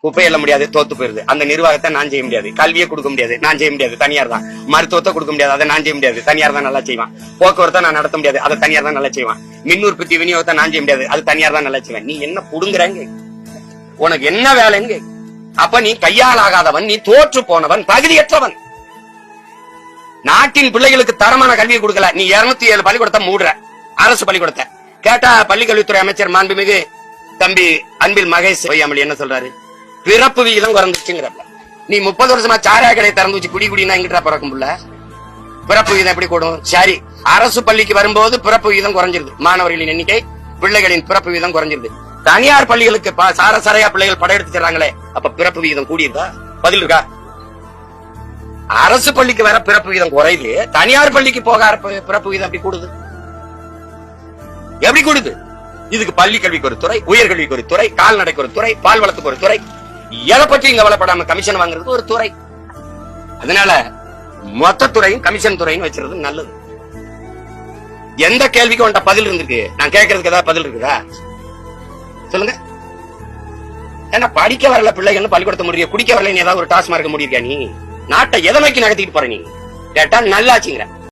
குப்பை எல்ல முடியாது, தோத்து போயிருது. அந்த நிர்வாகத்தை நான் செய்ய முடியாது. கல்வியை கொடுக்க முடியாது, நான் செய்ய முடியாது, தனியார் தான். மருத்துவத்தை கொடுக்க முடியாது, அதை நான் செய்ய முடியாது, தனியார் தான் நல்லா செய்வான். போக்குவரத்தை நான் நடத்த முடியாது, அதை தனியார் தான் நல்லா செய்வான். மின் உற்பத்தி விநியோகத்தை நான் செய்ய முடியாது, அது தனியார் தான் நல்லா செய்வேன். நீ என்ன புடுங்குறங்க? உனக்கு என்ன வேலைங்க? அப்ப நீ கையால் ஆகாதவன், நீ தோற்று போனவன், தகுதியற்றவன். நாட்டின் பிள்ளைகளுக்கு தரமான கல்வியை கொடுக்கல. நீ 207 பள்ளிக்கூடத்தை மூடுற, அரசு பள்ளிக்கூடத்தை. கேட்டா பள்ளிக்கல்வித்துறை அமைச்சர் மாண்புமிகு தம்பி அன்பில் மகேஷ் பொய்யாமொழி என்ன சொல்றாரு? பிறப்பு விகிதம் குறைஞ்சிச்சுங்கிறப்ப நீ 30 வருஷமா சாராய கடையை திறந்து வச்சு குடி குடினா எங்கிட்ட பிறக்கும் புள்ள? பிறப்பு விகிதம் எப்படி கூடும்? சரி, அரசு பள்ளிக்கு வரும்போது பிறப்பு விகிதம் குறைஞ்சிருது, மாணவர்களின் எண்ணிக்கை, பிள்ளைகளின் பிறப்பு விகிதம் குறைஞ்சிருது. தனியார் பள்ளிகளுக்கு சாரசாரையா பிள்ளைகள் படையெடுத்து செல்றாங்களே, அப்ப பிறப்பு விகிதம் கூடியிருக்கா? பதில் இருக்கா? அரசு பள்ளிக்கு வர பிறப்பு விகிதம் குறையுது, தனியார் பள்ளிக்கு போக பிறப்பு விகிதம் எப்படி கூடுது? எப்படி கூடுது? இதுக்கு பள்ளி கல்விக்கு ஒரு துறை, உயர்கல்விக்கு ஒரு துறை, கால்நடைக்கு ஒரு துறை, பால் வளத்துக்கு ஒரு துறை, எதை பற்றி இங்க கவலைப்படாம கமிஷன் வாங்குறதுக்கு ஒரு துறை. அதனால மொத்த துறையும் கமிஷன் துறைன்னு வச்சிருது நல்லது. எந்த கேள்விக்கு உன்ட்ட பதில் இருந்திருக்கு? நான் கேட்கறதுக்கு ஏதாவது பதில் இருக்குதா சொல்லுங்க. ஏன்னா படிக்க வரல பிள்ளைகள் பள்ளிக்கூடத்தை முடிய, குடிக்க வரல ஏதாவது ஒரு டாஸ்மார்க்க முடியிருக்கா? நீ நாட்டை எதை நோக்கி நகர்த்திட்டு போற? நீ கேட்டா நல்லாச்சுங்கிற.